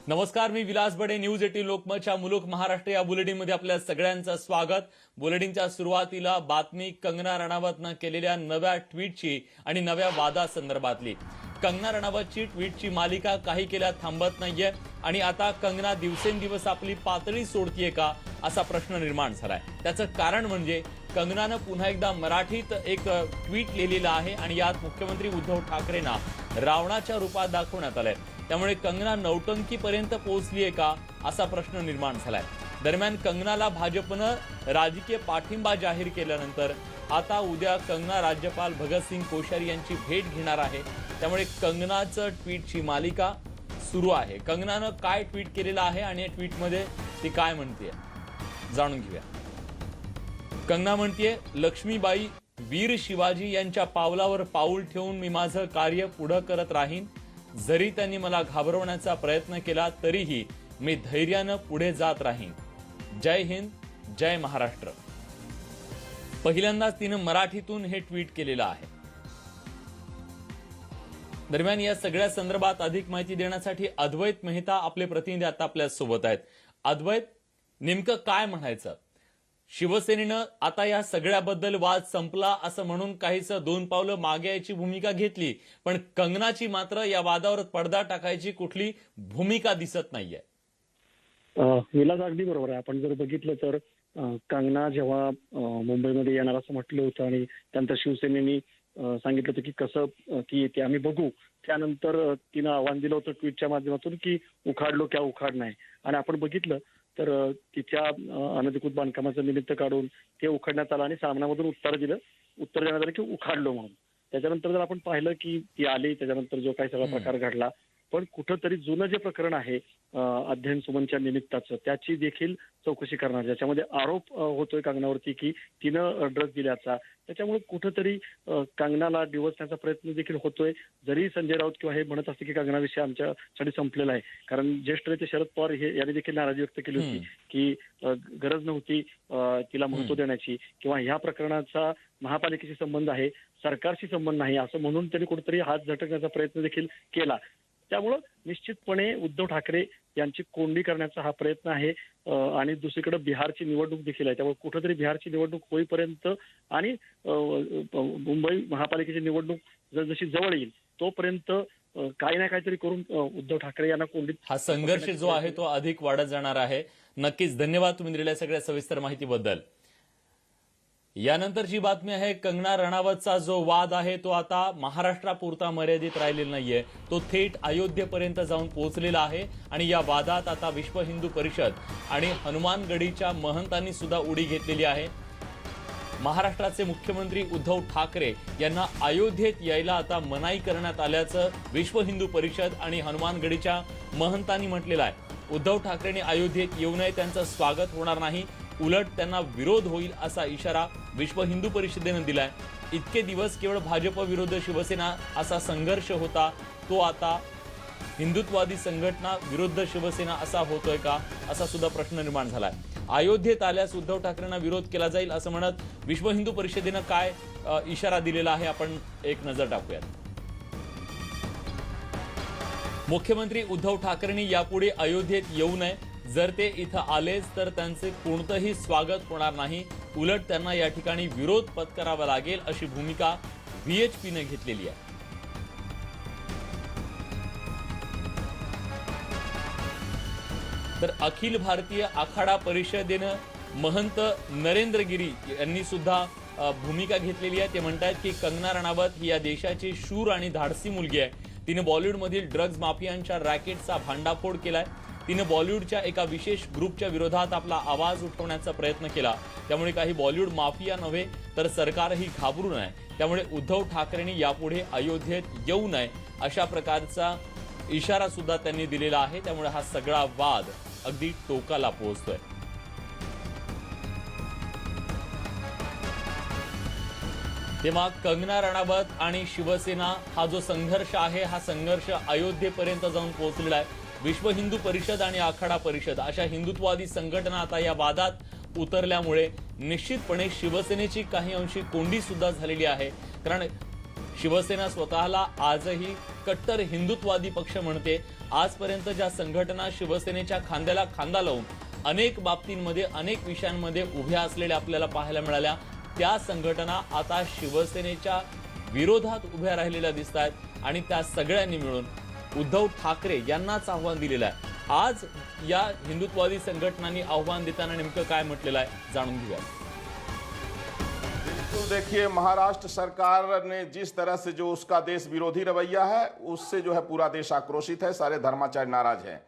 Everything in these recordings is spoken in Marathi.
नमस्कार, मी विलास बडे. न्यूज 18 लोकमतच्या मुलुक महाराष्ट्र या बुलेटिनमध्ये आपल्या सगळ्यांचं स्वागत. बुलेटिनच्या सुरुवातीला बातमी कंगना रणावतनं केलेल्या नव्या ट्विटची आणि नव्या वादासंदर्भातली. कंगना रणावतची ट्विटची मालिका काही केल्या थांबत नाहीये आणि आता कंगना दिवसेंदिवस आपली पातळी सोडतीये का असा प्रश्न निर्माण झालाय. त्याचं कारण म्हणजे कंगनानं पुन्हा एकदा मराठीत एक ट्विट लिहिलेलं आहे आणि यात मुख्यमंत्री उद्धव ठाकरेंना रावणाच्या रूपात दाखवण्यात आलंय. त्यामुळे कंगना नौटंकीपर्यंत पोहोचलीये का असा प्रश्न निर्माण झालाय. दरम्यान कंगनाला भाजपनं राजकीय पाठिंबा जाहीर केल्यानंतर आता उद्या कंगना राज्यपाल भगतसिंग कोश्यारी यांची भेट घेणार आहे. त्यामुळे कंगनाचं ट्विटची मालिका सुरू आहे. कंगनानं काय ट्विट केलेलं आहे आणि या ट्विटमध्ये ती काय म्हणतेय जाणून घेऊया. कंगना म्हणतेय, लक्ष्मीबाई वीर शिवाजी यांच्या पावलावर पाऊल ठेवून मी माझं कार्य पुढे करत राहीन. जरी त्यांनी मला घाबरवण्याचा प्रयत्न केला तरीही मी धैर्यानं पुढे जात राहीन. जय हिंद, जय महाराष्ट्र. पहिल्यांदाच तिनं मराठीतून हे ट्विट केलेलं आहे. दरम्यान या सगळ्या संदर्भात अधिक माहिती देण्यासाठी अद्वैत मेहता आपले प्रतिनिधी आता आपल्या सोबत आहेत. अद्वैत, नेमकं काय म्हणायचं? शिवसेनेनं आता या सगळ्याबद्दल वाद संपला असं म्हणून काहीसं दोन पावलं मागे यायची भूमिका घेतली, पण कंगनाची मात्र या वादावर पडदा टाकायची कुठली भूमिका दिसत नाहीये. विलास, अगदी बरोबर आहे. आपण जर बघितलं तर कंगना जेव्हा मुंबईमध्ये येणार असं म्हटलं होतं आणि त्यानंतर शिवसेनेनी सांगितलं होतं की कसं ती येते आम्ही बघू. त्यानंतर तिनं आव्हान दिलं होतं ट्विटच्या माध्यमातून की उखाडलो क्या उखाड नाही. आणि आपण बघितलं तर तिच्या अनधिकृत बांधकामाचं निमित्त काढून ते उखडण्यात आलं आणि सामनामधून उत्तर देण्यात आलं की उखाडलो म्हणून. त्याच्यानंतर जर आपण पाहिलं की ती आली, त्याच्यानंतर जो काही सगळा प्रकार घडला, पण कुठंतरी जुनं जे प्रकरण आहे अध्ययन सुमनच्या निमित्ताचं त्याची देखील चौकशी करणार, ज्याच्यामध्ये आरोप होतोय कंगनावरती की तिनं ड्रग्ज दिल्याचा. त्याच्यामुळे कुठंतरी कंगनाला डिवचण्याचा प्रयत्न देखील होतोय. जरी संजय राऊत किंवा हे म्हणत असते की कंगना विषय आमच्यासाठी संपलेला आहे, कारण ज्येष्ठ नेते शरद पवार यांनी देखील नाराजी व्यक्त केली होती की गरज नव्हती तिला महत्व देण्याची, किंवा ह्या प्रकरणाचा महापालिकेशी संबंध आहे, सरकारशी संबंध नाही, असं म्हणून त्यांनी कुठेतरी हात झटकण्याचा प्रयत्न देखील केला. त्यामुळं निश्चितपणे उद्धव ठाकरे यांची कोंडी करण्याचा हा प्रयत्न आहे. आणि दुसरीकडे बिहारची निवडणूक देखील आहे. त्यामुळे कुठेतरी बिहारची निवडणूक होईपर्यंत आणि मुंबई महापालिकेची निवडणूक जशी जवळ येईल तोपर्यंत काही ना काहीतरी करून उद्धव ठाकरे यांना कोंडीत. हा संघर्ष जो आहे तो अधिक वाढत जाणार आहे. नक्कीच धन्यवाद तुम्ही दिलेल्या सगळ्या सविस्तर माहितीबद्दल. यानंतरची बातमी आहे, कंगना रणावतचा जो वाद आहे तो आता महाराष्ट्रापुरता मर्यादित राहिलेला नाहीये, तो थेट अयोध्येपर्यंत जाऊन पोहोचलेला आहे. आणि या वादात आता विश्व हिंदू परिषद आणि हनुमानगडीच्या महंतांनी सुद्धा उडी घेतलेली आहे. महाराष्ट्राचे मुख्यमंत्री उद्धव ठाकरे यांना अयोध्येत यायला आता मनाई करण्यात आल्याचं विश्व हिंदू परिषद आणि हनुमानगडीच्या महंतांनी म्हटलेलं आहे. उद्धव ठाकरेंनी अयोध्येत येऊ नये, त्यांचं स्वागत होणार नाही, उलट त्यांना विरोध होईल असा इशारा विश्व हिंदू परिषदेनं दिलाय. इतके दिवस केवळ भाजप विरुद्ध शिवसेना असा संघर्ष होता, तो आता हिंदुत्ववादी संघटना विरुद्ध शिवसेना असा होतोय का असा सुद्धा प्रश्न निर्माण झालाय. अयोध्येत आल्यास उद्धव ठाकरेंना विरोध केला जाईल असं म्हणत विश्व हिंदू परिषदेनं काय इशारा दिलेला आहे आपण एक नजर टाकूयात. मुख्यमंत्री उद्धव ठाकरेंनी यापुढे अयोध्येत येऊ नये, जर ते इथं आलेच तर त्यांचे कोणतंही स्वागत होणार नाही, उलट त्यांना या ठिकाणी विरोध पत्करावा लागेल अशी भूमिका व्हीएचपीने घेतलेली आहे. तर अखिल भारतीय आखाडा परिषदेनं महंत नरेंद्र गिरी यांनी सुद्धा भूमिका घेतलेली आहे. ते म्हणतात की कंगना रणावत ही या देशाची शूर आणि धाडसी मुलगी आहे. तिने बॉलिवूडमधील ड्रग्ज माफियांच्या रॅकेटचा भांडाफोड केलाय. तिने बॉलिवूडच्या एका विशेष ग्रुपच्या विरोधात आपला आवाज उठवण्याचा प्रयत्न केला. त्यामुळे काही बॉलिवूड माफिया नव्हे तर सरकारही घाबरू नये. त्यामुळे उद्धव ठाकरेंनी यापुढे अयोध्येत येऊ नये अशा प्रकारचा इशारा सुद्धा त्यांनी दिलेला आहे. त्यामुळे हा सगळा वाद अगदी टोकाला पोहोचतोय. तेव्हा कंगना रणावत आणि शिवसेना हा जो संघर्ष आहे हा संघर्ष अयोध्येपर्यंत जाऊन पोहोचलेला आहे. विश्व हिंदू परिषद आणि आखाडा परिषद अशा हिंदुत्ववादी संघटना आता या वादात उतरल्यामुळे निश्चितपणे शिवसेनेची काही अंशी कोंडी सुद्धा झालेली आहे. कारण शिवसेना स्वतःला आजही कट्टर हिंदुत्ववादी पक्ष म्हणते आजपर्यंत ज्या संघटना शिवसेनेच्या खांद्याला खांदा लावून अनेक बाबतींमध्ये अनेक विषयांमध्ये उभ्या असलेल्या आपल्याला पाहायला मिळाल्या, त्या संघटना आता शिवसेनेच्या विरोधात उभ्या राहिलेल्या दिसत आहेत आणि त्या सगळ्यांनी मिळून उद्धव ठाकरे यांनाच आव्हान दिलेलं आहे। आज या हिंदुत्ववादी संघटनांनी आव्हान देताना नेमकं काय म्हटलेलं आहे जाणून घेऊया। बिल्कुल, देखिए महाराष्ट्र सरकार ने जिस तरह से जो उसका देश विरोधी रवैया है उससे जो है पूरा देश आक्रोशित है, सारे धर्माचार्य नाराज हैं।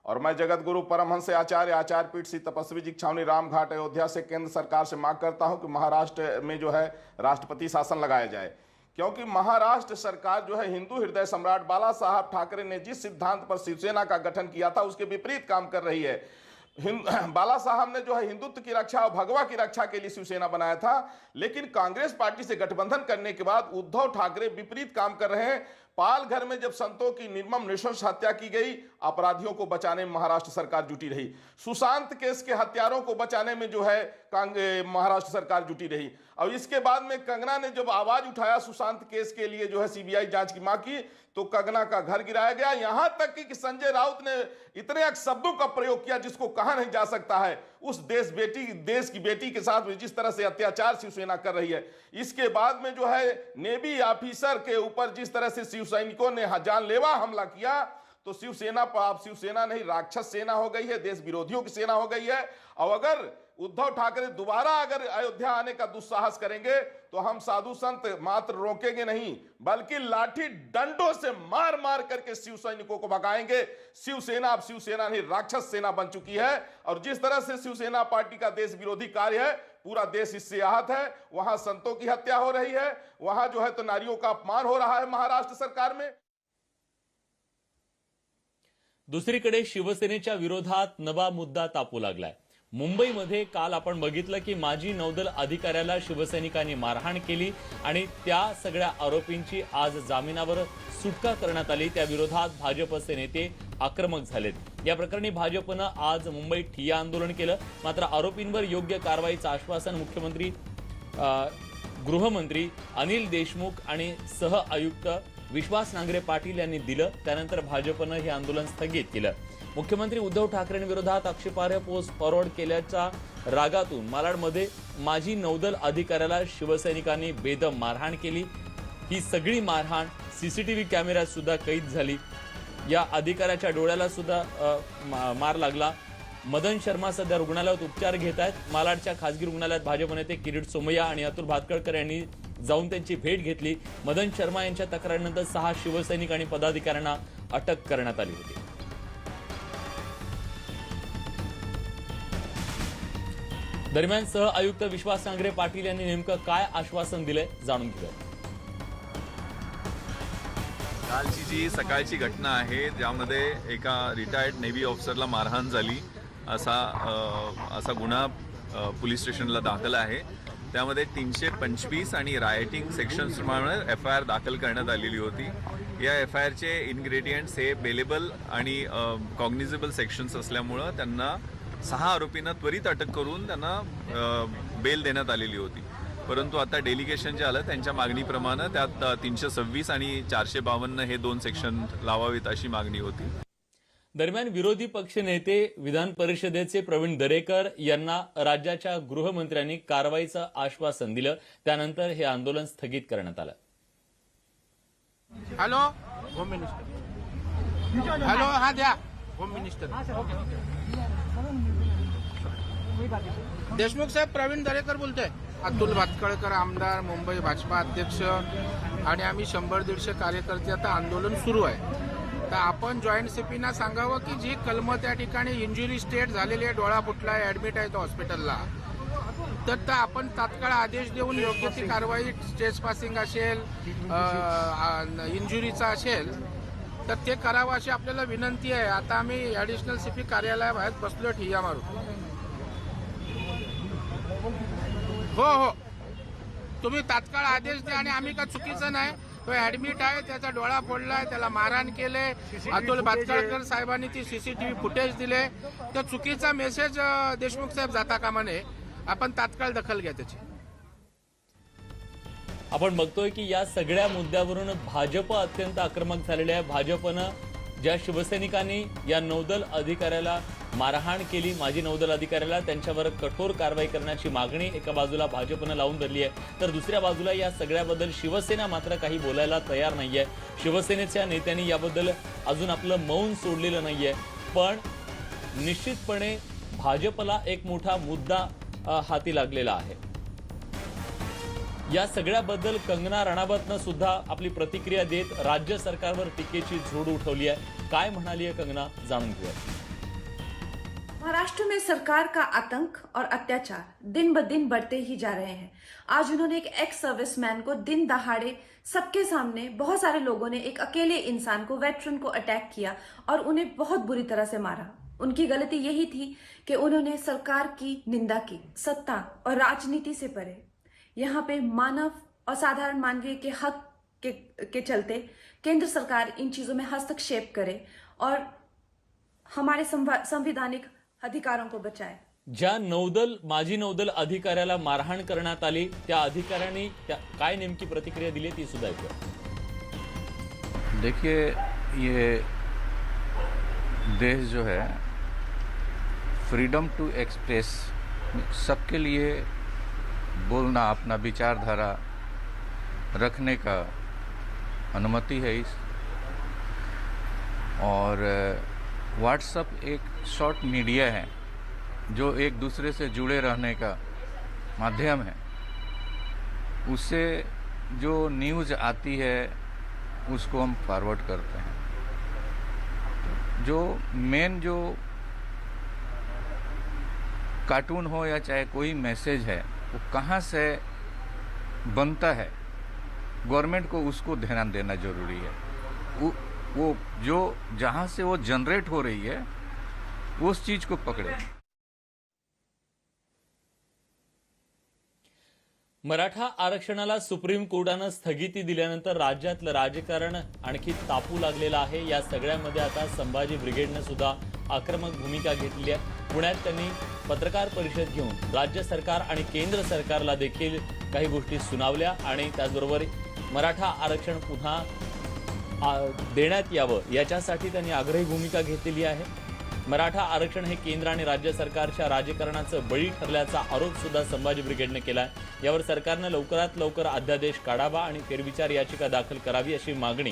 और मैं जगत गुरु परमहंस आचार्य आचार्यपीठ श्री तपस्वी जी छावनी रामघाट अयोध्या से केंद्र सरकार से मांग करता हूं कि महाराष्ट्र में जो है राष्ट्रपति शासन लगाया जाए, क्योंकि महाराष्ट्र सरकार जो है हिंदू हृदय सम्राट बाला साहब ठाकरे ने जिस सिद्धांत पर शिवसेना का गठन किया था उसके विपरीत काम कर रही है। बाला साहब ने जो है हिंदुत्व की रक्षा और भगवा की रक्षा के लिए शिवसेना बनाया था, लेकिन कांग्रेस पार्टी से गठबंधन करने के बाद उद्धव ठाकरे विपरीत काम कर रहे हैं। पालघर में जब संतों की निर्मम नृशंस हत्या की गई, अपराधियों को बचाने में महाराष्ट्र सरकार जुटी रही। सुशांत केस के हत्यारों को बचाने में जो है महाराष्ट्र सरकार जुटी रही। और इसके बाद में कंगना ने जब आवाज उठाया सुशांत केस के लिए जो है सीबीआई जांच की मांग की, तो कंगना का घर गिराया गया। यहां तक कि संजय राउत ने इतने शब्दों का प्रयोग किया जिसको कहा नहीं जा सकता है। उस देश की बेटी के साथ जिस तरह से अत्याचार शिवसेना कर रही है, इसके बाद में जो है नेवी ऑफिसर के ऊपर जिस तरह से शिव सैनिकों ने जानलेवा हमला किया, तो शिवसेना पर आप शिवसेना नहीं राक्षस सेना हो गई है, देश विरोधियों की सेना हो गई है। और अगर उद्धव ठाकरे दोबारा अगर अयोध्या आने का दुस्साहस करेंगे तो हम साधु संत मात्र रोकेंगे नहीं, बल्कि लाठी डंडों से मार मार करके शिव सैनिकों को भगाएंगे। शिवसेना अब शिवसेना नहीं राक्षस सेना बन चुकी है। और जिस तरह से शिवसेना पार्टी का देश विरोधी कार्य है, पूरा देश इससे आहत है। वहां संतों की हत्या हो रही है, वहां जो है तो नारियों का अपमान हो रहा है महाराष्ट्र सरकार में। दुसरीकडे शिवसेनेच्या विरोधात नवा मुद्दा तापू लागलाय। मुंबईमध्ये काल आपण बघितलं की माजी नौदल अधिकाऱ्याला शिवसैनिकांनी मारहाण केली आणि त्या सगळ्या आरोपींची आज जामिनावर सुटका करण्यात आली। त्या विरोधात भाजपचे नेते आक्रमक झालेत। या प्रकरणी भाजपनं आज मुंबईत ठिय्या आंदोलन केलं। मात्र आरोपींवर योग्य कारवाईचं आश्वासन मुख्यमंत्री गृहमंत्री अनिल देशमुख आणि सह आयुक्त विश्वास नांगरे पाटील यांनी दिलं। त्यानंतर भाजपनं हे आंदोलन स्थगित केलं। मुख्यमंत्री उद्धव ठाकरेंविरोधात आक्षेपार्ह पोस्ट फॉरवर्ड केल्याच्या रागातून मालाडमध्ये माजी नौदल अधिकाऱ्याला शिवसैनिकांनी बेदम मारहाण केली। ही सगळी मारहाण सीसीटीव्ही कॅमेऱ्यात सुद्धा कैद झाली। या अधिकाऱ्याच्या डोळ्याला सुद्धा मार लागला। मदन शर्मा सध्या रुग्णालयात उपचार घेत आहेत। मालाडच्या खासगी रुग्णालयात भाजप नेते किरीट सोमय्या आणि अतुल भातखळकर यांनी जाऊन त्यांची भेट घेतली। मदन शर्मा यांच्या तक्रारीनंतर 6 शिवसैनिक आणि पदाधिकाऱ्यांना अटक करण्यात आली होती। दरम्यान सह आयुक्त विश्वास नांगरे पाटील यांनी नेमकं काय आश्वासन दिलंय जाणून घेऊया। कालची जी सकाळची घटना आहे ज्यामध्ये एका रिटायर्ड नेव्ही ऑफिसरला मारहाण झाली असा गुन्हा पोलीस स्टेशनला दाखल आहे। त्यामध्ये 325 आणि रायटिंग सेक्शन्स प्रमाणे FIR दाखल करण्यात आलेली होती। या FIRचे इन्ग्रेडियंट्स हे बेलेबल आणि कॉग्निझेबल सेक्शन्स असल्यामुळं त्यांना 6 आरोपींना त्वरित अटक करून त्यांना बेल देण्यात आलेली होती। परंतु आता डेलिगेशन जे आलं त्यांच्या मागणीप्रमाणे त्यात 326 आणि 452 हे 2 सेक्शन लावावेत अशी मागणी होती। दरम्यान विरोधी पक्षनेते विधान परिषदेचे प्रवीण दरेकर यांना राज्याच्या गृहमंत्र्यांनी कारवाईचं आश्वासन दिलं। त्यानंतर हे आंदोलन स्थगित करण्यात आलं। हॅलो होम मिनिस्टर, हॅलो हा द्या होम मिनिस्टर देशमुख साहेब, प्रवीण दरेकर बोलतोय। अतुल भातखळकर आमदार, मुंबई भाजपा अध्यक्ष आणि आम्ही 100-150 कार्यकर्ते आता आंदोलन सुरू आहे। तर आपण जॉईंट सीपीना सांगावं की जी कलमं त्या ठिकाणी इंजुरी स्टेट झालेली आहे, डोळा फुटला आहे, ऍडमिट आहे तो हॉस्पिटलला, तर आपण तात्काळ आदेश देऊन योग्य ती कारवाई स्टेज पासिंग असेल इंजुरीचा असेल तर ते करावं अशी आपल्याला विनंती आहे। आता आम्ही ॲडिशनल सीपी कार्यालयाबाहेर बसलो ठिय्या मारून। हो तुम्ही तात्काळ आदेश द्या। आणि आम्ही का चुकीचं नाही, तो ऍडमिट आहे, त्याचा डोळा फोडलाय, त्याला मारहाण केले, अतुल भातखळकर साहेबांनी ती सीसीटीव्ही फुटेज दिले, तर चुकीचा मेसेज देशमुख साहेब जाता कामा नये। आपण तात्काळ दखल घ्या त्याची। आपण बघतोय की या सगळ्या मुद्द्यावरून भाजप अत्यंत आक्रमक झालेले आहे। भाजपनं ज्या शिवसैनिकांनी या नौदल अधिकाऱ्याला मारहाण केली, माजी नौदल अधिकाऱ्याला, त्यांच्यावर कठोर कारवाई करण्याची मागणी एका बाजूला भाजपनं लावून धरली आहे, तर दुसऱ्या बाजूला या सगळ्याबद्दल शिवसेना मात्र काही बोलायला तयार नाहीये. शिवसेनेच्या नेत्यांनी याबद्दल अजून आपलं मौन सोडलेलं नाहीये. पण निश्चितपणे भाजपला एक मोठा मुद्दा हाती लागलेला आहे. या सगळ्याबद्दल कंगना राणावतनं सुद्धा आपली प्रतिक्रिया देत राज्य सरकारवर टीकेची झोड उठवली आहे. काय म्हणाली आहे कंगना, जाणून घेऊया. महाराष्ट्र में सरकार का आतंक और अत्याचार दिन ब दिन बढ़ते ही जा रहे हैं. आज उन्होंने एक एक्स सर्विसमैन को दिन दहाड़े सबके सामने, बहुत सारे लोगों ने एक अकेले इंसान को, वेटरन को अटैक किया और उन्हें बहुत बुरी तरह से मारा. उनकी गलती यही थी कि उन्होंने सरकार की निंदा की. सत्ता और राजनीति से परे यहाँ पे मानव और साधारण मानवीय के हक के चलते केंद्र सरकार इन चीजों में हस्तक्षेप करे और हमारे संवैधानिक अधिकारों को बचाए. ज्या माजी नौदल अधिकाऱ्याला मारहाण करण्यात आली, त्या अधिकाऱ्यांनी काय नेमकी प्रतिक्रिया दिली ती सुद्धा ऐकूया. देखिए, ये देश जो है फ्रीडम टू एक्सप्रेस, सबके लिए बोलना, अपना विचारधारा रखने का अनुमति है इस, और व्हाट्सएप एक शॉर्ट मीडिया है जो एक दूसरे से जुड़े रहने का माध्यम है. उससे जो न्यूज़ आती है उसको हम फॉरवर्ड करते हैं. जो मेन जो कार्टून हो या चाहे कोई मैसेज है, वो कहाँ से बनता है, गवर्नमेंट को उसको ध्यान देना जरूरी है. वो जो जहाँ से वो जनरेट हो रही है उस चीज़ को पकड़े. मराठा आरक्षणाला सुप्रीम कोर्टानं स्थगिती दिल्यानंतर राज्यातलं राजकारण आणखी तापू लागलेलं आहे. या सगळ्यामध्ये आता संभाजी ब्रिगेडनं सुद्धा आक्रमक भूमिका घेतली आहे. पुण्यात त्यांनी पत्रकार परिषद घेऊन राज्य सरकार आणि केंद्र सरकारला देखील काही गोष्टी सुनावल्या आणि त्याचबरोबर मराठा आरक्षण पुन्हा देण्यात यावं याच्यासाठी त्यांनी आग्रही भूमिका घेतलेली आहे. मराठा आरक्षण हे केंद्र आणि राज्य सरकारच्या राजकारणाचं बळी ठरल्याचा आरोप सुद्धा संभाजी ब्रिगेडने केला आहे. यावर सरकारनं लवकरात लवकर अध्यादेश काढावा आणि फेरविचार याचिका दाखल करावी अशी मागणी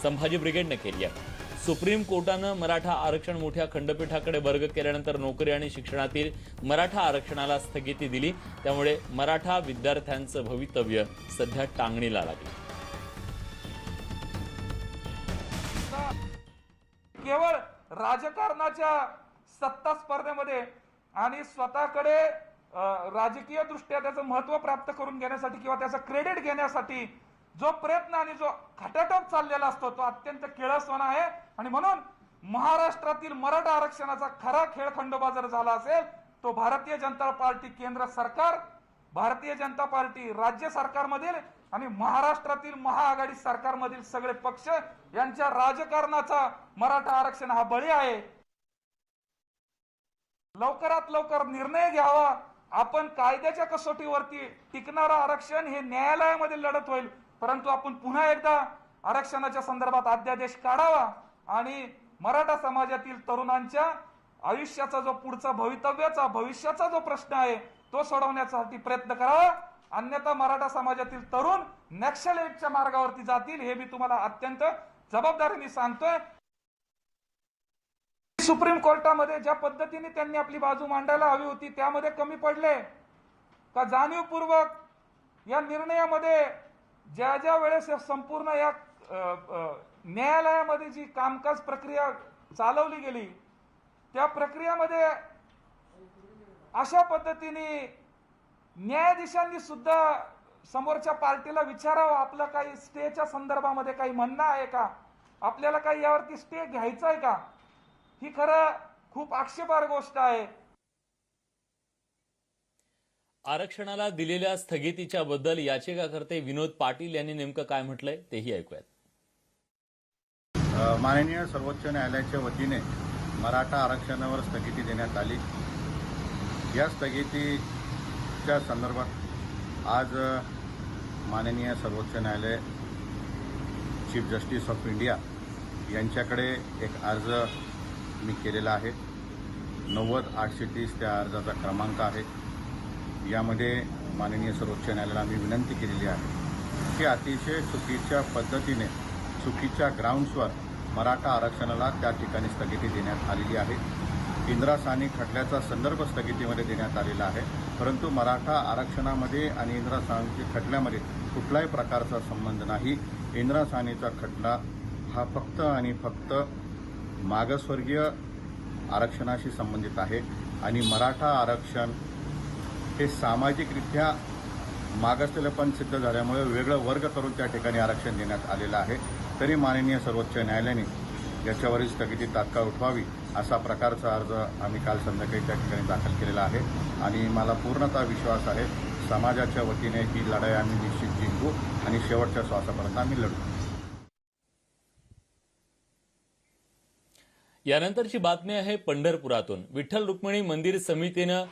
संभाजी ब्रिगेडने केली आहे. सुप्रीम कोर्टानं मराठा आरक्षण मोठ्या खंडपीठाकडे वर्ग केल्यानंतर नोकरी आणि शिक्षणातील मराठा आरक्षणाला स्थगिती दिली. त्यामुळे मराठा विद्यार्थ्यांचं भवितव्य सध्या टांगणीला लागलं. केवळ राजकारणाच्या सत्ता स्पर्धेमध्ये आणि स्वतःकडे राजकीय दृष्ट्या त्याचं महत्व प्राप्त करून घेण्यासाठी किंवा त्याचं क्रेडिट घेण्यासाठी जो प्रयत्न आणि जो खटाटोप चाललेला असतो तो अत्यंत किळसवाणा आहे. आणि म्हणून महाराष्ट्रातील मराठा आरक्षणाचा खरा खेळ खंडोबा जर झाला असेल तो भारतीय जनता पार्टी केंद्र सरकार, भारतीय जनता पार्टी राज्य सरकारमधील आणि महाराष्ट्रातील महाआघाडी सरकारमधील सगळे पक्ष यांच्या राजकारणाचा मराठा आरक्षण हा बळी आहे. लवकरात लवकर निर्णय घ्यावा. आपण कायद्याच्या कसोटीवरती टिकणारं आरक्षण हे न्यायालयामध्ये लढत होईल, परंतु आपण पुन्हा एकदा आरक्षणाच्या संदर्भात अध्यादेश काढावा आणि मराठा समाजातील तरुणांच्या आयुष्याचा जो पुढचा भविष्याचा जो प्रश्न आहे तो सोडवण्यासाठी प्रयत्न करावा. अन्यथा मराठा समाजातील तरुण नक्षलवादाच्या मार्गावरती जातील हे मी तुम्हाला अत्यंत जबाबदारीने सांगतोय. सुप्रीम कोर्टामध्ये ज्या पद्धतीने त्यांनी आपली बाजू मांडायला हवी होती त्यामध्ये कमी पडले का जाणीवपूर्वक या निर्णयामध्ये ज्या वेळेस संपूर्ण या न्यायालयामध्ये जी कामकाज प्रक्रिया चालवली गेली त्या प्रक्रियेमध्ये अशा पद्धतीने न्यायाधीशांनी सुद्धा समोरच्या पार्टीला विचारावं आपलं काही स्टेच्या संदर्भामध्ये काही म्हणणं आहे का, आपल्याला काही यावरती स्टे घ्यायचा आहे का. ही खरं खूप आक्षेपार्ह गोष्ट आहे. आरक्षणाला दिलेल्या स्थगितीच्या बद्दल याचिकाकर्ते विनोद पाटील यांनी नेमकं काय म्हटलंय तेही ऐकूयात. माननीय सर्वोच्च न्यायालयाच्या वतीने मराठा आरक्षणावर स्थगिती देण्यात आली. या स्थगितीच्या संदर्भात आज माननीय सर्वोच्च न्यायालय चीफ जस्टिस ऑफ इंडिया यांच्याकडे एक अर्ज मी केलेला आहे. 90-830 त्या अर्जाचा क्रमांक आहे. यामध्ये माननीय सर्वोच्च न्यायालयाला मी विनंती केलेली आहे की अतिशय चुकीच्या पद्धतीने चुकीच्या ग्राउंड्सवर मराठा आरक्षणाला त्या ठिकाणी स्थगिती देण्यात आलेली आहे. इंदिरा साहनी खटल्याचा संदर्भ स्थगितीमध्ये देण्यात आलेला आहे, परंतु मराठा आरक्षणामध्ये आणि इंदिरा साहनी खटल्यामध्ये कुठल्याही प्रकारचा संबंध नाही. इंदिरा साहनीचा खटला हा फक्त आणि फक्त मागासवर्गीय आरक्षणाशी संबंधित आहे आणि मराठा आरक्षण हे सामाजिकरित्या मागासलेपण सिद्ध झाल्यामुळे वेगळं वर्ग करून त्या ठिकाणी आरक्षण देण्यात आलेलं आहे. तरी माननीय सर्वोच्च न्यायालयाने याच्यावरील स्थगिती तात्काळ उठवावी असा प्रकारचा अर्ज आम्ही काल संध्याकाळी त्या ठिकाणी दाखल केलेला आहे आणि मला पूर्णतः विश्वास आहे समाजाच्या वतीने ही लढाई आम्ही निश्चित जिंकू आणि शेवटच्या श्वासापर्यंत आम्ही लढू. यानंतरची बातमी आहे पंढरपुरातून. विठ्ठल रुक्मिणी मंदिर समितीनं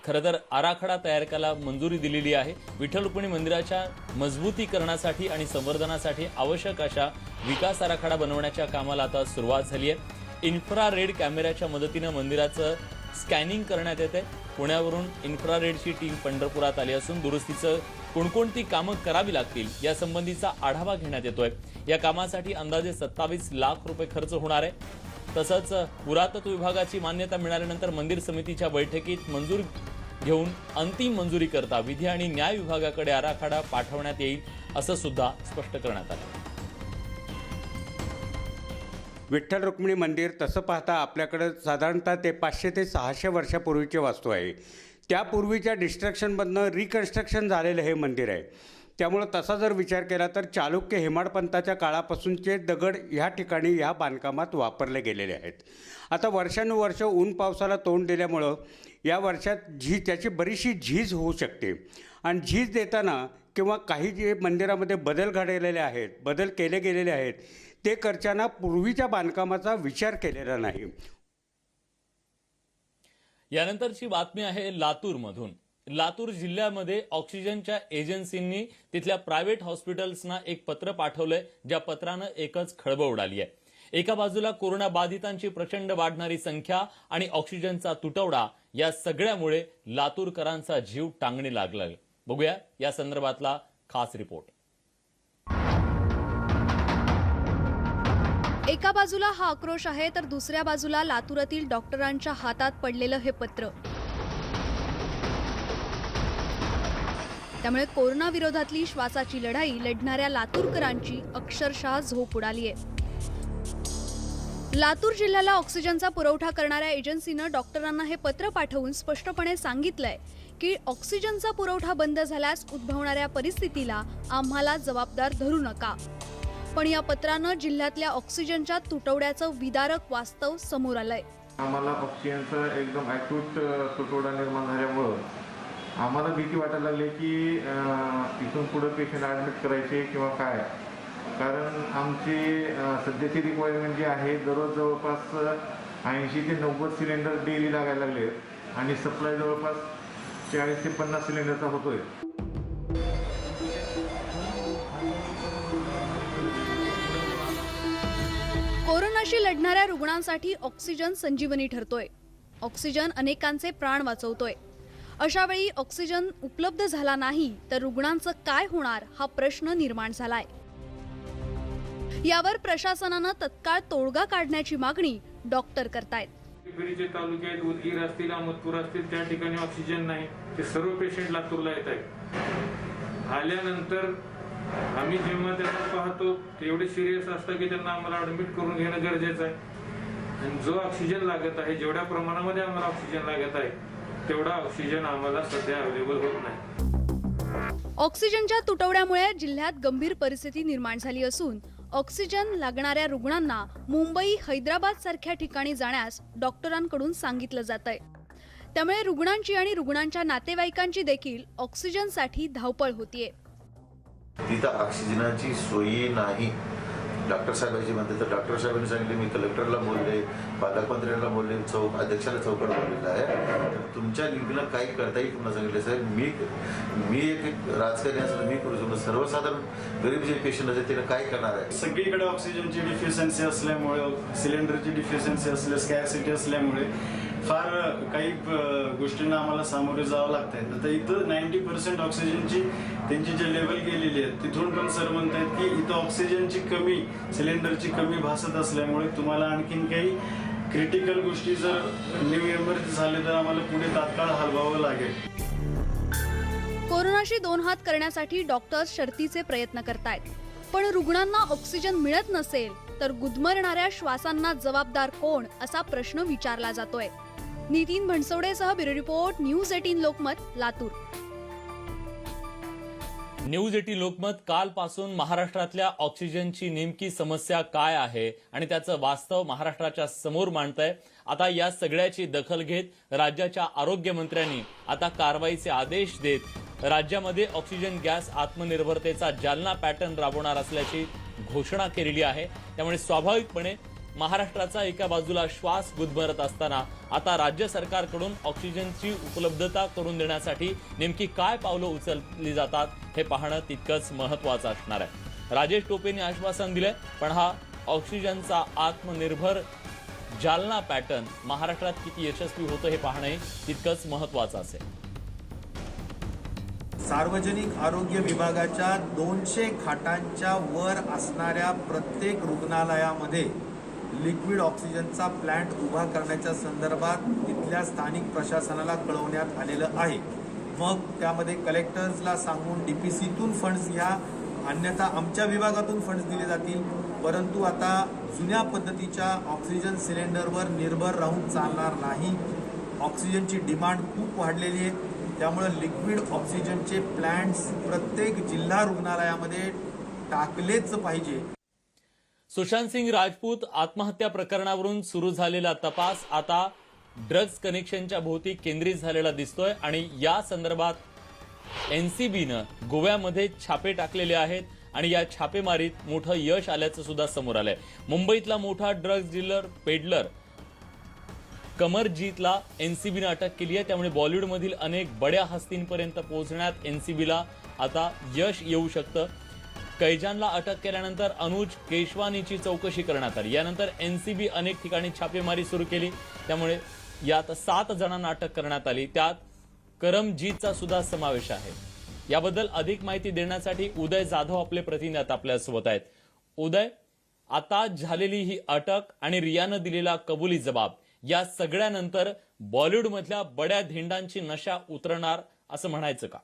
खरं तर आराखडा तयार करायला मंजुरी दिलेली आहे. विठ्ठल रुक्मिणी मंदिराच्या मजबूतीकरणासाठी आणि संवर्धनासाठी आवश्यक अशा विकास आराखडा बनवण्याच्या कामाला आता सुरुवात झाली आहे. इन्फ्रारेड कॅमेऱ्याच्या मदतीनं मंदिराचं स्कॅनिंग करण्यात येते. पुण्यावरून इन्फ्रारेडची टीम पंढरपुरात आली असून दुरुस्तीचं कोणकोणती कामं करावी लागतील यासंबंधीचा आढावा घेण्यात येतोय. या कामासाठी अंदाजे 27 लाख रुपये खर्च होणार आहे. तसंच पुरातत्व विभागाची मान्यता मिळाल्यानंतर मंदिर समितीच्या बैठकीत मंजूर घेऊन अंतिम मंजुरी करता विधी आणि न्याय विभागाकडे आराखडा पाठवण्यात येईल असं सुद्धा स्पष्ट करण्यात आलं. विठ्ठल रुक्मिणी मंदिर तसं पाहता आपल्याकडे साधारणतः ते 500 ते 600 वर्षापूर्वीची वास्तू आहे. त्यापूर्वीच्या डिस्ट्रक्शनमधनं रिकन्स्ट्रक्शन झालेलं हे मंदिर आहे. त्यामुळं तसा जर विचार केला तर चालुक्य हेमाडपंथाच्या काळापासूनचे दगड ह्या ठिकाणी ह्या बांधकामात वापरले गेलेले आहेत. आता वर्षानुवर्ष ऊन पावसाला तोंड दिल्यामुळं या वर्षात त्याची बरीचशी झीज होऊ शकते आणि झीज देताना किंवा काही जे मंदिरामध्ये बदल केले गेलेले आहेत ते करताना पूर्वीच्या बांधकामाचा विचार केलेला नाही. यानंतरची बातमी आहे लातूरमधून. लातूर जिल्ह्यामध्ये ऑक्सिजनच्या एजन्सींनी तिथल्या प्रायव्हेट हॉस्पिटल्सना एक पत्र पाठवलंय, ज्या पत्रानं एकच खळबळ उडाली आहे. एका बाजूला कोरोना बाधितांची प्रचंड वाढणारी संख्या आणि ऑक्सिजनचा तुटवडा या सगळ्यामुळे लातूरकरांचा जीव टांगणी लागलाय. बघूया या संदर्भातला खास रिपोर्ट. एका बाजूला हा आक्रोश आहे तर दुसऱ्या बाजूला लातूरातील डॉक्टरांच्या हातात पडलेलं हे पत्र. त्यामुळे कोरोना विरोधातली श्वासाची लढाई लढणाऱ्या लातूरकरांची अक्षरशः झोप उडाली आहे. लातूर जिल्ह्याला ऑक्सिजनचा पुरवठा करणाऱ्या एजन्सीनं डॉक्टरांना हे पत्र पाठवून स्पष्टपणे सांगितलंय की ऑक्सिजनचा पुरवठा बंद झाल्यास उद्भवणाऱ्या परिस्थितीला आम्हाला जबाबदार धरू नका. पण या पत्रानं जिल्ह्यातल्या ऑक्सिजनच्या तुटवड्याचं विदारक वास्तव समोर आलंय. आम्हाला ऑक्सिजनचा एकदम ॲक्यूट तुटवडा निर्माण झाल्यामुळं आम्हाला भीती वाटायला लागली की इथून पुढे पेशंट ॲडमिट करायचे किंवा काय. कारण आमची सध्याची रिक्वायरमेंट जी आहे दररोज जवळपास 80 ते 90 सिलेंडर डेली लागायला लागले आणि सप्लाय जवळपास 40 ते 50 सिलेंडरचा होतोय. कोरोनाशी लढणाऱ्या रुग्णांसाठी ऑक्सिजन संजीवनी ठरतोय. ऑक्सिजन अनेकांचे प्राण वाचवतोय. अशा वेळी ऑक्सिजन उपलब्ध झाला नाही तर रुग्णांचं काय होणार हा प्रश्न निर्माण झालाय. यावर प्रशासनानं तत्काळ तोडगा काढण्याची मागणी डॉक्टर करतायत. पिंपरीचे तालुक्यात उदगीर असतील, अहमदपूर असतील त्या ठिकाणी ऑक्सिजन नाही. ते सर्व पेशंट लातूरला येत आहेत. आल्यानंतर आम्ही जेव्हा त्यांना पाहतो ते एवढे सिरियस असतं की त्यांना आम्हाला ऍडमिट करून घेणं गरजेचं आहे. आणि जो ऑक्सिजन लागत आहे, जेवढ्या प्रमाणामध्ये आम्हाला ऑक्सिजन लागत आहे तेवढा ऑक्सिजन आम्हाला सध्या अवेलेबल होत नाही. ऑक्सिजनच्या तुटवड्यामुळे जिल्ह्यात गंभीर परिस्थिती निर्माण झाली असून ऑक्सिजन लागणाऱ्या रुग्णांना मुंबई, हैदराबाद सारख्या ठिकाणी जाण्यास डॉक्टरांकडून सांगितलं जातंय. त्यामुळे रुग्णांची आणि रुग्णांच्या नातेवाईकांची देखील ऑक्सिजनसाठी धावपळ होतीये. तिथं ऑक्सिजनाची सोयी नाही डॉक्टर साहेबांची म्हणते तर डॉक्टर साहेबांनी सांगितले, मी कलेक्टरला बोलले, पालकमंत्र्यांना बोलले, अध्यक्षाला चौकट बोललेलं आहे. तर तुमच्या लीगला काही करता येईल तुम्हाला सांगितलं. साहेब मी एक राजकारणी असलं मी करू शकतो, सर्वसाधारण गरीब जे पेशंट असते त्याला काय करणार आहे. सगळीकडे ऑक्सिजनची डिफिशियन्सी असल्यामुळे, सिलेंडरची डिफिशियन्सी असल्यास, स्कॅरसिटी असल्यामुळे फार काही गोष्टींना आम्हाला सामोरे जावं लागत आहे. आता इथं 90% ऑक्सिजनची त्यांची जे लेवल गेलेली आहे तिथून पण सर म्हणतात की इथं ऑक्सिजनची कमी, सिलेंडरची कमी भासत असल्यामुळे तुम्हाला आणखीन काही क्रिटिकल गोष्टी जर न्यू इमर्जन्सी झाले तर आम्हाला पुढे तात्काळ हलवावं लागेल. कोरोनाशी दोन हात करण्यासाठी डॉक्टर्स शर्थीचे प्रयत्न करतायत, पण रुग्णांना ऑक्सिजन मिळत नसेल तर गुदमरणाऱ्या श्वासांना जबाबदार कोण असा प्रश्न विचारला जातोय. नितीन भणसवडेसह bureau report, news 18 Lokmat, Latur. News 18 Lokmat कालपासून महाराष्ट्रातल्या ऑक्सिजनची नेमकी समस्या काय आहे आणि त्याचं वास्तव महाराष्ट्राच्या समोर मांडतंय. आता या सगळ्याची दखल घेत राज्याच्या आरोग्यमंत्र्यांनी आता कारवाईचे आदेश देत राज्यामध्ये ऑक्सिजन गॅस आत्मनिर्भरतेचा जालना पॅटर्न राबवणार असल्याची घोषणा केलेली आहे. त्यामुळे स्वाभाविकपणे महाराष्ट्राचा एका बाजूला श्वास गुदमरत असताना आता राज्य सरकारकडून ऑक्सिजनची उपलब्धता करून देण्यासाठी नेमकी काय पावलं उचलली जातात हे पाहणं तितकंच महत्त्वाचं असणार आहे. राजेश टोपेंनी आश्वासन दिलंय, पण हा ऑक्सिजनचा आत्मनिर्भर जालना पॅटर्न महाराष्ट्रात किती यशस्वी होतं हे पाहणंही तितकंच महत्त्वाचं असेल. सार्वजनिक आरोग्य विभागाच्या 200 खाटांच्या वर असणाऱ्या प्रत्येक रुग्णालयामध्ये लिक्विड ऑक्सिजनचा प्लांट उभा करण्याच्या संदर्भात इथल्या स्थानिक प्रशासनाला कळवण्यात आलेलं आहे. मग त्यामध्ये कलेक्टर्सला सांगून DPCतून फंड्स घ्या, अन्यथा आमच्या विभागातून फंड्स दिले जातील. परंतु आता जुन्या पद्धतीच्या ऑक्सिजन सिलेंडरवर निर्भर राहून चालणार नाही. ऑक्सिजनची डिमांड खूप वाढलेली आहे, त्यामुळे लिक्विड ऑक्सिजनचे प्लांट्स प्रत्येक जिल्हा रुग्णालयामध्ये टाकलेच पाहिजे. सुशांत सिंग राजपूत आत्महत्या प्रकरणावरून सुरू झालेला तपास आता ड्रग्ज कनेक्शनच्या भोवती केंद्रित झालेला दिसतोय आणि या संदर्भात NCBनं गोव्यामध्ये छापे टाकलेले आहेत आणि या छापेमारीत मोठं यश आल्याचं सुद्धा समोर आलंय. मुंबईतला मोठा ड्रग्ज डीलर पेडलर कमरजीतला NCBनं अटक केली आहे. त्यामुळे बॉलिवूडमधील अनेक बड्या हस्तींपर्यंत पोहोचण्यात NCBला आता यश येऊ शकतं. कैजानला अटक केल्यानंतर अनुज केशवानीची चौकशी करण्यात आली. यानंतर NCB अनेक ठिकाणी छापेमारी सुरू केली. त्यामुळे यात 7 जणांना अटक करण्यात आली. त्यात करमजीतचा सुद्धा समावेश आहे. याबद्दल अधिक माहिती देण्यासाठी उदय जाधव आपले प्रतिनिधी आपल्यासोबत आहेत. उदय, आता झालेली ही अटक आणि रियानं दिलेला कबुली जबाब या सगळ्यानंतर बॉलिवूडमधल्या बड्या धेंडांची नशा उतरणार असं म्हणायचं का?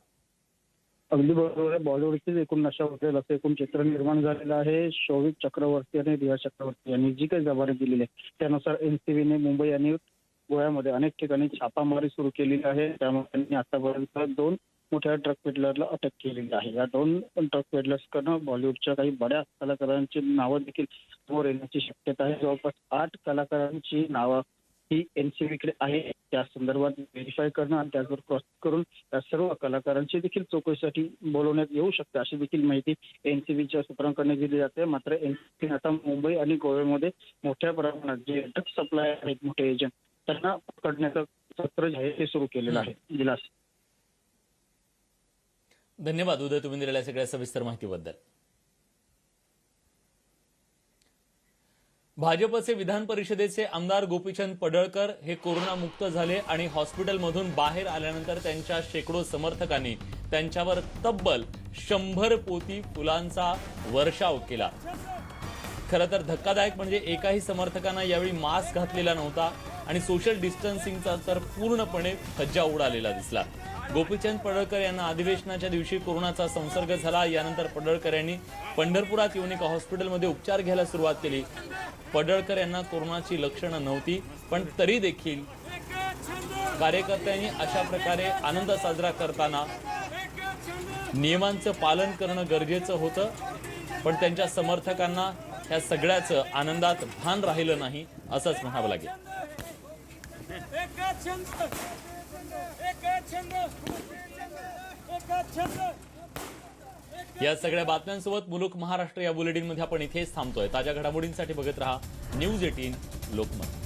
अगदी बरोबर आहे. बॉलिवूडचीच एकूण नशा उतरेल असं एकूण चित्र निर्माण झालेलं आहे. शौविक चक्रवर्ती आणि रिया चक्रवर्ती यांनी जी काही जबाबदारी दिलेली आहे त्यानुसार NCBने मुंबई आणि गोव्यामध्ये अनेक ठिकाणी छापामारी सुरू केलेली आहे. त्यामुळे त्यांनी आतापर्यंत 2 मोठ्या ट्रक पेडलरला अटक केलेली आहे. या 2 ट्रक पेडलर्सकडनं बॉलिवूडच्या काही बड्या कलाकारांची नावं देखील समोर येण्याची शक्यता आहे. जवळपास 8 कलाकारांची नावं ही NCBकडे आहे. त्या संदर्भात व्हेरीफाय करणं आणि त्यावर क्रॉस करून त्या सर्व कलाकारांची देखील चौकशीसाठी बोलवण्यात येऊ शकते अशी देखील माहिती NCBच्या सूत्रांकडून दिली जाते. मात्र NCB आता मुंबई आणि गोव्यामध्ये मोठ्या प्रमाणात जे ड्रग सप्लाय आहेत मोठे एजंट त्यांना पकडण्याचं सत्र जे आहे ते सुरू केलेलं आहे. विलास, धन्यवाद उदय, तुम्ही दिलेल्या सगळ्या सविस्तर माहितीबद्दल. भाजपचे विधान परिषदेचे आमदार गोपीचंद पडळकर हे कोरोनामुक्त झाले आणि हॉस्पिटलमधून बाहेर आल्यानंतर त्यांच्या शेकडो समर्थकांनी त्यांच्यावर तब्बल 100 पोती फुलांचा वर्षाव केला. खरं तर धक्कादायक म्हणजे एकाही समर्थकांना यावेळी मास्क घातलेला नव्हता आणि सोशल डिस्टन्सिंगचा तर पूर्णपणे फज्जा उडालेला दिसला. गोपीचंद पडळकर यांना अधिवेशनाच्या दिवशी कोरोनाचा संसर्ग झाला. यानंतर पडळकर यांनी पंढरपुरात येऊन एका हॉस्पिटलमध्ये उपचार घ्यायला सुरुवात केली. पडळकर यांना कोरोनाची लक्षणं नव्हती, पण तरी देखील कार्यकर्त्यांनी अशा प्रकारे आनंद साजरा करताना नियमांचं पालन करणं गरजेचं होतं. पण त्यांच्या समर्थकांना या सगळ्याचं आनंदात भान राहिलं नाही असंच म्हणावं लागेल. या सगळ्या बातम्यांसोबत मुलुक महाराष्ट्र या बुलेटिनमध्ये आपण इथेच थांबतोय. ताज्या घडामोडींसाठी बघत रहा न्यूज 18 लोकमत.